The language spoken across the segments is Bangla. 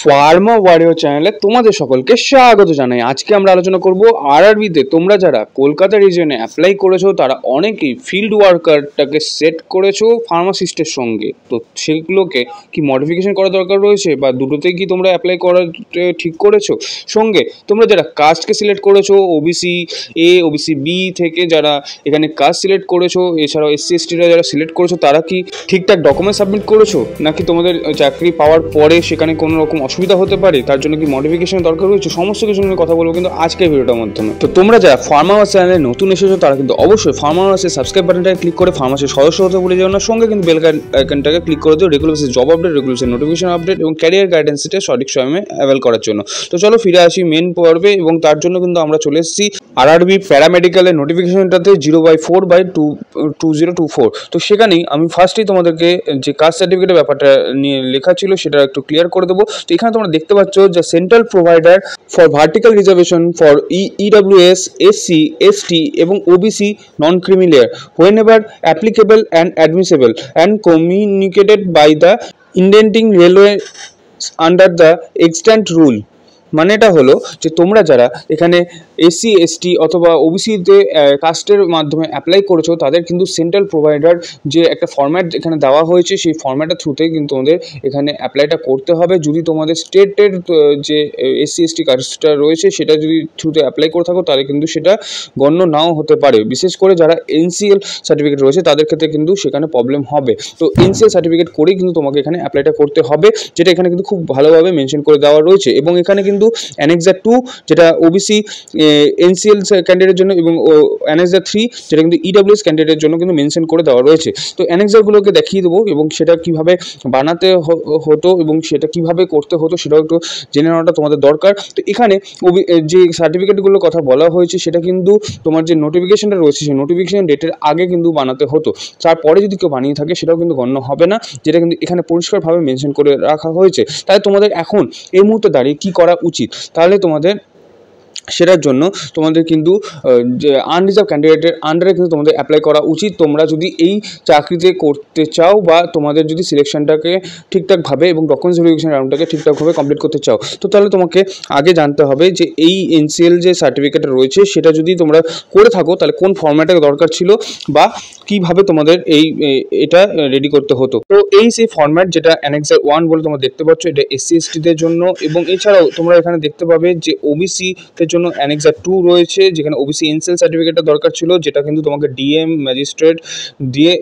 ফার্মা ওয়ারিয়র চ্যানেলে তোমাদের সকলকে স্বাগত জানাই। আজকে আমরা আলোচনা করব আরআরবিতে তোমরা যারা কলকাতা রিজিয়নে অ্যাপ্লাই করেছো তারা অনেকেই ফিল্ড ওয়ার্কারটাকে সেট করেছো ফার্মাসিস্টের সঙ্গে। তো সেগুলোকে কি মডিফিকেশন করা দরকার রয়েছে বা দুটোতেই কি তোমরা অ্যাপ্লাই করার ঠিক করেছো? সঙ্গে তোমরা যারা কাস্টকে সিলেক্ট করেছো ওবিসি এ ওবিসি বি থেকে যারা এখানে কাস্ট সিলেক্ট করেছো, এছাড়াও এসসি এসটিরা যারা সিলেক্ট করেছো তারা কি ঠিকঠাক ডকুমেন্ট সাবমিট করেছো, নাকি তোমাদের চাকরি পাওয়ার পরে সেখানে কোনো রকম অসুবিধা হতে পারে, তার জন্য কি মডিফিকেশন দরকার রয়েছে, সমস্ত কিছু নিয়ে কথা বলবো কিন্তু আজকের ভিডিওটার মাধ্যমে। তো তোমরা যারা ফার্মাওয়ার্স চ্যানেলে নতুন এসেছো তারা কিন্তু অবশ্যই ফার্মাওয়ার্সের সাবস্ক্রাইব বাটনটাকে ক্লিক করে ফার্মাসির সদস্য হতে ভুলে যাও না। সঙ্গে কিন্তু বেল আইকনটাকে ক্লিক করে দিও regular basis job update, regular basis notification update এবং ক্যারিয়ার গাইডেন্স সেটে সঠিক সময়ে অ্যাভেল করার জন্য। তো চলো ফিরে আসি মেন পর্বে, এবং তার জন্য কিন্তু আমরা চলে এসেছি আরআরবি প্যারামেডিক্যালের নোটিফিকেশনটাতে 0/4/2024। তো সেখানেই আমি ফার্স্টেই তোমাদেরকে যে কাস্ট সার্টিফিকেটের ব্যাপারটা নিয়ে লেখা ছিল সেটা একটু ক্লিয়ার করে দেবো। তো এখানে তোমরা দেখতে পাচ্ছ যে central provider for vertical reservation for EWS SC ST এবং OBC non creamy layer whenever applicable and admissible and communicated by the indenting railway under the extant rule. মানেটা হলো যে তোমরা যারা এখানে এসসি এসটি অথবা ওবিসিতে কাস্টের মাধ্যমে অ্যাপ্লাই করেছো তাদের কিন্তু সেন্ট্রাল প্রোভাইডার যে একটা ফরম্যাট এখানে দেওয়া হয়েছে সেই ফরম্যাটের থ্রুতে কিন্তু তোমাদের এখানে অ্যাপ্লাইটা করতে হবে। যদি তোমাদের স্টেটের যে এসসি এসটি কাস্টটা রয়েছে সেটা যদি থ্রুতে অ্যাপ্লাই করে থাকো তাহলে কিন্তু সেটা গণ্য নাও হতে পারে। বিশেষ করে যারা এনসিএল সার্টিফিকেট রয়েছে তাদের ক্ষেত্রে কিন্তু সেখানে প্রবলেম হবে। তো এনসিএল সার্টিফিকেট করেই কিন্তু তোমাকে এখানে অ্যাপ্লাইটা করতে হবে, যেটা এখানে কিন্তু খুব ভালোভাবে মেনশন করে দেওয়া রয়েছে। এবং এখানে কিন্তু অ্যানেক্সার 2 যেটা ওবিসি এনসিএল ক্যান্ডিডেটের জন্য এবং অ্যানেক্সার 3 যেটা কিন্তু ইডব্লিউএস ক্যান্ডিডেটের জন্য কিন্তু মেনশন করে দেওয়া রয়েছে। তো অ্যানেক্সারগুলোকে দেখিয়ে দেবো এবং সেটা কিভাবে বানাতে হতো এবং সেটা কিভাবে করতে হতো সেটাও একটু জেনে নেওয়াটা তোমাদের দরকার। তো এখানে যে সার্টিফিকেটগুলোর কথা বলা হয়েছে সেটা কিন্তু তোমার যে নোটিফিকেশনটা রয়েছে সেই নোটিফিকেশন ডেটের আগে কিন্তু বানাতে হতো, তারপরে যদি কেউ বানিয়ে থাকে সেটাও কিন্তু গণ্য হবে না, যেটা কিন্তু এখানে পরিষ্কারভাবে মেনশন করে রাখা হয়েছে। তাই তোমাদের এখন এই মুহূর্তে দাঁড়িয়ে কী করা উচিত, তাহলে তোমাদের সেটার জন্য তোমাদের কিন্তু যে আনরিজার্ভ ক্যান্ডিডেটের আন্ডারে কিন্তু তোমাদের অ্যাপ্লাই করা উচিত। তোমরা যদি এই চাকরিতে করতে চাও বা তোমাদের যদি সিলেকশনটাকে ঠিকঠাকভাবে এবং ডকুমেন্টস ভেরিফিকেশন রাউন্ডটাকে ঠিকঠাকভাবে কমপ্লিট করতে চাও, তো তাহলে তোমাকে আগে জানতে হবে যে এই এনসিএল যে সার্টিফিকেটটা রয়েছে সেটা যদি তোমরা করে থাকো তাহলে কোন ফর্ম্যাটে দরকার ছিল বা কীভাবে তোমাদের এটা রেডি করতে হতো। তো এই সেই ফর্ম্যাট যেটা অ্যানেক্সার 1 বলে তোমরা দেখতে পাচ্ছ, এটা এসসি এসটিদের জন্য। এবং এছাড়াও তোমরা এখানে দেখতে পাবে যে ওবিসিদের জন্য অ্যানেক্সার 2 রয়েছে, যেখানে ওবিসি এনসিএল সার্টিফিকেটটা দরকার ছিল, যেটা কিন্তু তোমাকে ডিএম ম্যাজিস্ট্রেট দিয়ে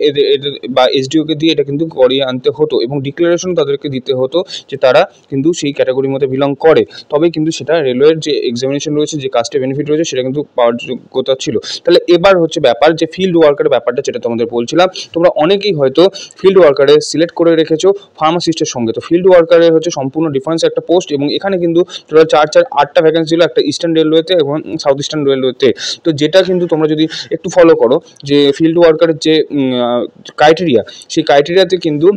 বা এসডিওকে দিয়ে এটা কিন্তু করিয়ে আনতে হতো এবং ডিক্লারেশন তাদেরকে দিতে হতো যে তারা কিন্তু সেই ক্যাটাগরির মধ্যে বিলং করে, তবেই কিন্তু সেটা রেলওয়ের যে এক্সামিনেশন রয়েছে যে কাস্টে বেনিফিট রয়েছে সেটা কিন্তু পাওয়ার যোগ্যতা ছিল। তাহলে এবার হচ্ছে ব্যাপার যে ফিল্ড ওয়ার্কারের ব্যাপারটা, যেটা তোমাদের বলছিলাম। তোমরা অনেকেই হয়তো ফিল্ড ওয়ার্কারে সিলেক্ট করে রেখেছো ফার্মাসিস্টের সঙ্গে। তো ফিল্ড ওয়ার্কারের হচ্ছে সম্পূর্ণ ডিফারেন্স একটা পোস্ট, এবং এখানে কিন্তু টোটাল 8টা ভ্যাকেন্সি ছিল, একটা ইস্টার্ন রেলওয়েতে এবং সাউথ ইস্টার্ন রেলওয়েতে। তো যেটা কিন্তু তোমরা যদি একটু ফলো করো যে ফিল্ড ওয়ার্কারের যে ক্রাইটেরিয়া, সেই ক্রাইটেরিয়াতে কিন্তু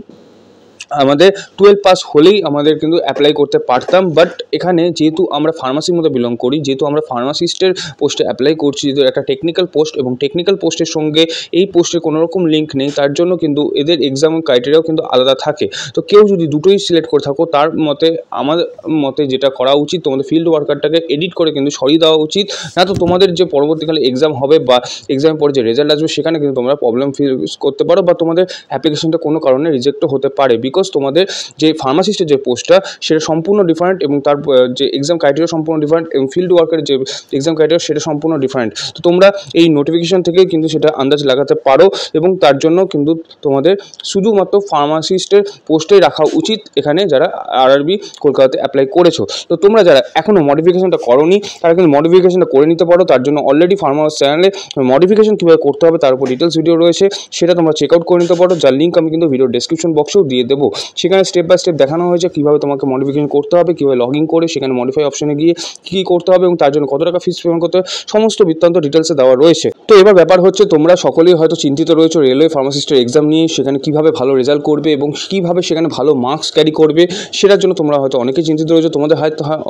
আমাদের 12 পাস হলেই আমাদের কিন্তু অ্যাপ্লাই করতে পারতাম। বাট এখানে যেহেতু আমরা ফার্মাসির মধ্যে বিলং করি, যেহেতু আমরা ফার্মাসিস্টের পোস্টে অ্যাপ্লাই করছি, যেহেতু একটা টেকনিক্যাল পোস্ট এবং টেকনিক্যাল পোস্টের সঙ্গে এই পোস্টের কোনো রকম লিঙ্ক নেই, তার জন্য কিন্তু এদের এক্সাম ক্রাইটেরিয়াও কিন্তু আলাদা থাকে। তো কেউ যদি দুটোই সিলেক্ট করে থাকো তার মতে, আমার মতে যেটা করা উচিত, তোমাদের ফিল্ড ওয়ার্কারটাকে এডিট করে কিন্তু সরিয়ে দেওয়া উচিত। না তো তোমাদের যে পরবর্তীকালে এক্সাম হবে বা এক্সামের পরে যে রেজাল্ট আসবে সেখানে কিন্তু তোমরা প্রবলেম ফেস করতে পারো বা তোমাদের অ্যাপ্লিকেশনটা কোনো কারণে রিজেক্টও হতে পারে। বিকজ তোমাদের যে ফার্মাসিস্টের যে পোস্টটা সেটা সম্পূর্ণ ডিফারেন্ট এবং তার যে এক্সাম ক্রাইটেরিয়া সম্পূর্ণ ডিফারেন্ট এবং ফিল্ড ওয়ার্কের যে এক্সাম ক্রাইটেরিয়া সেটা সম্পূর্ণ ডিফারেন্ট। তো তোমরা এই নোটিফিকেশন থেকে কিন্তু সেটা আন্দাজ লাগাতে পারো এবং তার জন্য কিন্তু তোমাদের শুধুমাত্র ফার্মাসিস্টের পোস্টেই রাখা উচিত এখানে যারা আরআরবি কলকাতাতে অ্যাপ্লাই করেছো। তো তোমরা যারা এখনও মডিফিকেশনটা করোনি তারা কিন্তু মডিফিকেশনটা করে নিতে পারো। তার জন্য অলরেডি ফার্মাস চ্যানেলে মডিফিকেশন কীভাবে করতে হবে তার উপর ডিটেলস ভিডিও রয়েছে, সেটা তোমরা চেক আউট করে নিতে পারো, যার লিঙ্ক আমি কিন্তু ভিডিও ডেসক্রিপশন বক্সেও দিয়ে দেবো। সেখানে স্টেপ বাই স্টেপ দেখানো হয়েছে কীভাবে তোমাকে মডিফিকেশন করতে হবে, কীভাবে লগ ইন করে সেখানে মডিফাই অপশনে গিয়ে কী করতে হবে এবং তার জন্য কত টাকা ফিস পেমেন্ট করতে হবে, সমস্ত বৃত্তান্ত ডিটেলসে দেওয়া রয়েছে। তো এবার ব্যাপার হচ্ছে তোমরা সকলেই হয়তো চিন্তিত রয়েছে রেলওয়ে ফার্মাসিস্টের এক্সাম নিয়ে, সেখানে কীভাবে ভালো রেজাল্ট করবে এবং কীভাবে সেখানে ভালো মার্কস ক্যারি করবে সেটার জন্য তোমরা হয়তো অনেকেই চিন্তিত রয়েছে। তোমাদের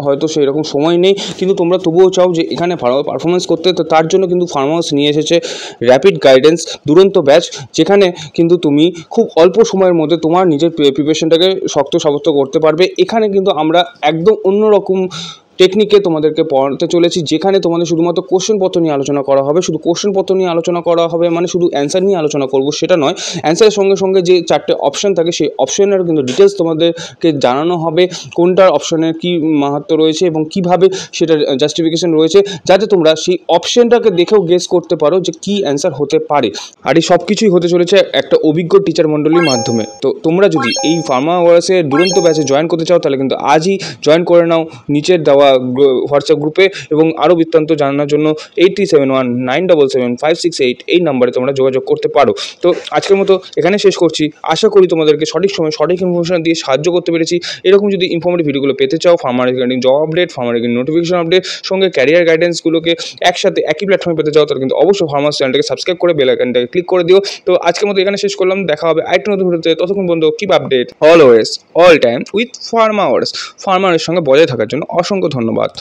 হয়তো সেই রকম সময় নেই, কিন্তু তোমরা তবুও চাও যে এখানে ভালো পারফরমেন্স করতে। তো তার জন্য কিন্তু ফার্মাস নিয়ে এসেছে র্যাপিড গাইডেন্স দুরন্ত ব্যাচ, যেখানে কিন্তু তুমি খুব অল্প সময়ের মধ্যে তোমার নিজের প্রিপারেশনটাকে শক্ত সাব্যস্ত করতে পারবে। এখানে কিন্তু আমরা একদম অন্যরকম টেকনিকে তোমাদেরকে পড়াতে চলেছি, যেখানে তোমাদের শুধুমাত্র কোশ্চেনপত্র নিয়ে আলোচনা করা হবে। শুধু কোশ্চেনপত্র নিয়ে আলোচনা করা হবে মানে শুধু অ্যান্সার নিয়ে আলোচনা করব সেটা নয়, অ্যান্সারের সঙ্গে সঙ্গে যে 4টে অপশান থাকে সেই অপশানের কিন্তু ডিটেলস তোমাদেরকে জানানো হবে, কোনটার অপশানের কী মাহাত্ম্য রয়েছে এবং কীভাবে সেটার জাস্টিফিকেশন রয়েছে, যাতে তোমরা সেই অপশানটাকে দেখেও গেস করতে পারো যে কী অ্যান্সার হতে পারে। আর এই সব কিছুই হতে চলেছে একটা অভিজ্ঞ টিচার মণ্ডলীর মাধ্যমে। তো তোমরা যদি এই ফার্মা ওয়ার্সের দুরন্ত ব্যাচে জয়েন করতে চাও তাহলে কিন্তু আজই জয়েন করে নাও নিচের দেওয়া হোয়াটসঅ্যাপ গ্রুপে, এবং আরও বৃত্তান্ত জানানোর জন্য 8371977568 এই নাম্বারে তোমরা যোগাযোগ করতে পারো। তো আজকের মতো এখানে শেষ করছি। আশা করি তোমাদেরকে সঠিক সময় সঠিক ইনফরমেশন দিয়ে সাহায্য করতে পেরেছি। এরকম যদি ইনফরমেটিভ ভিডিওগুলো পেতে চাও, farmer regarding job update, farmer regarding notification update, সঙ্গে ক্যারিয়ার গাইডেন্সগুলোকে একসাথে একই প্ল্যাটফর্মে পেতে চাও, তাহলে কিন্তু অবশ্যই ফার্মার্স চ্যানেলটাকে সাবস্ক্রাইব করে বেল আইকনটাকে ক্লিক করে দিও। তো আজকের মতো এখানে শেষ করলাম, দেখা হবে আরেকটা নতুন ভিডিওতে। ততক্ষণ বন্ধু keep update always all time with farmers. ফার্মারের সঙ্গে বজায় থাকার জন্য অসংখ্য ধন্যবাদ।